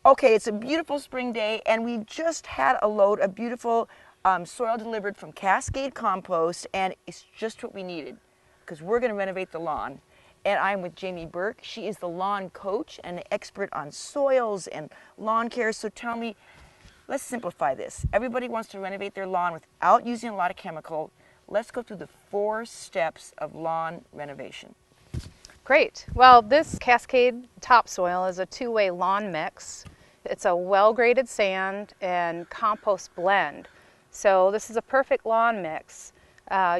Okay, it's a beautiful spring day, and we just had a load of beautiful soil delivered from Cascade Compost, and it's just what we needed because we're going to renovate the lawn. And I'm with Jamie Burke. She is the lawn coach and an expert on soils and lawn care. So tell me, let's simplify this. Everybody wants to renovate their lawn without using a lot of chemical. Let's go through the 4 steps of lawn renovation. Great. Well, this Cascade topsoil is a 2-way lawn mix. It's a well-graded sand and compost blend. So this is a perfect lawn mix.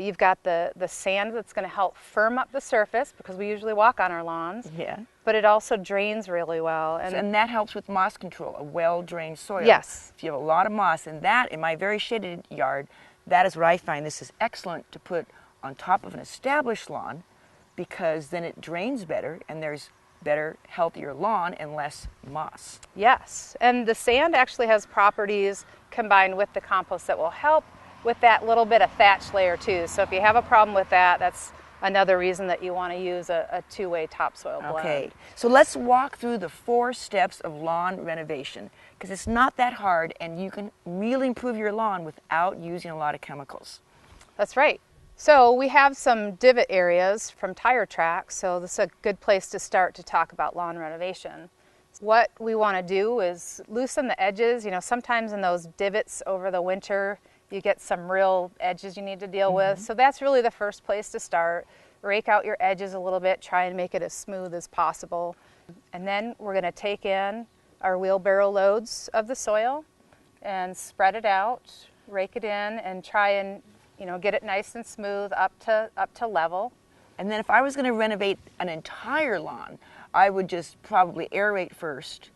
You've got the sand that's going to help firm up the surface because we usually walk on our lawns. Yeah. But it also drains really well. And that helps with moss control, a well-drained soil. Yes. If you have a lot of moss, and that, in my very shaded yard, that is where I find this is excellent to put on top of an established lawn, because then it drains better and there's better, healthier lawn and less moss. Yes, and the sand actually has properties combined with the compost that will help with that little bit of thatch layer too. So if you have a problem with that, that's another reason that you want to use a 2-way topsoil blend. Okay, so let's walk through the 4 steps of lawn renovation, because it's not that hard and you can really improve your lawn without using a lot of chemicals. That's right. So we have some divot areas from tire tracks, so this is a good place to start to talk about lawn renovation. What we want to do is loosen the edges. You know, sometimes in those divots over the winter, you get some real edges you need to deal with. So that's really the first place to start. Rake out your edges a little bit, try and make it as smooth as possible. And then we're going to take in our wheelbarrow loads of the soil and spread it out, rake it in, and try and get it nice and smooth up to level. And then if I was going to renovate an entire lawn, I would just probably aerate first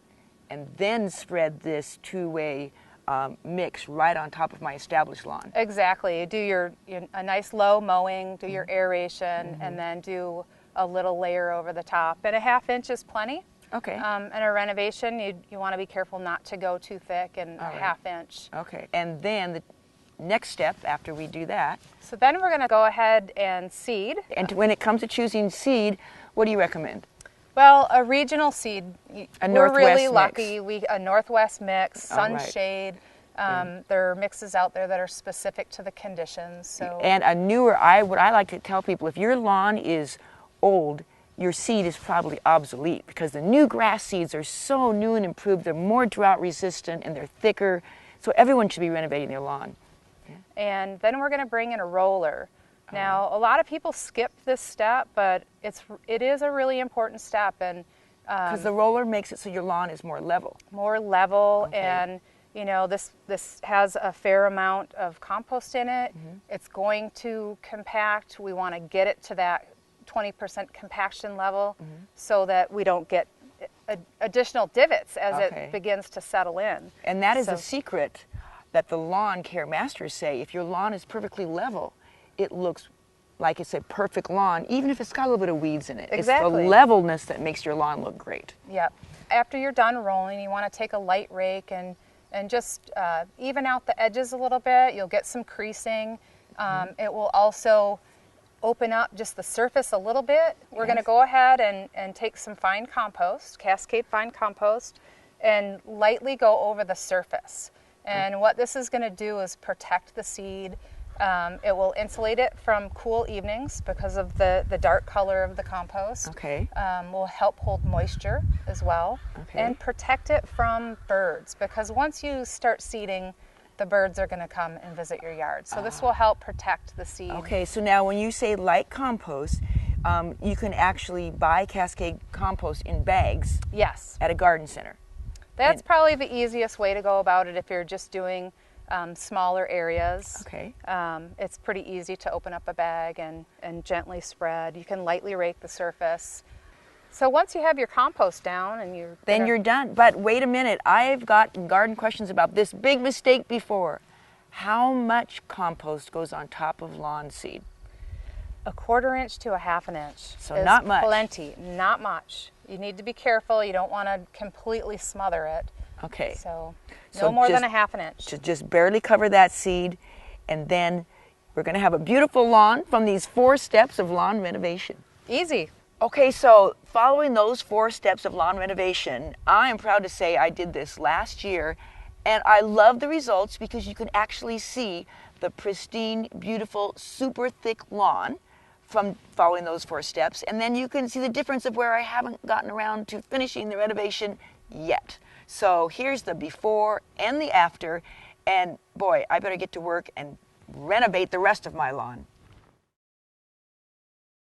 and then spread this 2-way mix right on top of my established lawn. Exactly. You do a nice low mowing, do your aeration, and then do a little layer over the top. And a 1/2 inch is plenty. Okay. In a renovation, you want to be careful not to go too thick, and a 1/2 inch. Okay. And then the next step after we do that. So then we're going to go ahead and seed. And when it comes to choosing seed, what do you recommend? Well, a regional seed. We're really lucky. Mix. A Northwest mix, sunshade. Right. There are mixes out there that are specific to the conditions. So. And a newer, what I like to tell people, if your lawn is old, your seed is probably obsolete, because the new grass seeds are so new and improved. They're more drought resistant and they're thicker. So everyone should be renovating their lawn. And then we're going to bring in a roller. Now, a lot of people skip this step, but it is a really important step, and because the roller makes it so your lawn is more level. More level, and this has a fair amount of compost in it. It's going to compact. We want to get it to that 20% compaction level so that we don't get additional divots as it begins to settle in. And that is a secret that the lawn care masters say. If your lawn is perfectly level, it looks like it's a perfect lawn, even if it's got a little bit of weeds in it. Exactly. It's the levelness that makes your lawn look great. Yep. After you're done rolling, you want to take a light rake and just even out the edges a little bit. You'll get some creasing. It will also open up just the surface a little bit. We're going to go ahead and take some fine compost, Cascade fine compost, and lightly go over the surface. And what this is going to do is protect the seed. It will insulate it from cool evenings because of the dark color of the compost. Okay. Will help hold moisture as well. Okay. And protect it from birds, because once you start seeding, the birds are going to come and visit your yard. So this will help protect the seed. Okay, so now when you say light compost, you can actually buy Cascade compost in bags. Yes. At a garden center. That's probably the easiest way to go about it if you're just doing smaller areas. Okay. It's pretty easy to open up a bag and gently spread. You can lightly rake the surface. So once you have your compost down and you're done. But wait a minute, I've gotten garden questions about this big mistake before. How much compost goes on top of lawn seed? 1/4 inch to a 1/2 inch. So is not much. Plenty, not much. You need to be careful. You don't want to completely smother it. Okay. So no more than a 1/2 inch. To just barely cover that seed, and then we're going to have a beautiful lawn from these 4 steps of lawn renovation. Easy. Okay, so following those 4 steps of lawn renovation, I am proud to say I did this last year, and I love the results because you can actually see the pristine, beautiful, super thick lawn from following those 4 steps, and then you can see the difference of where I haven't gotten around to finishing the renovation yet. So here's the before and the after, and boy, I better get to work and renovate the rest of my lawn.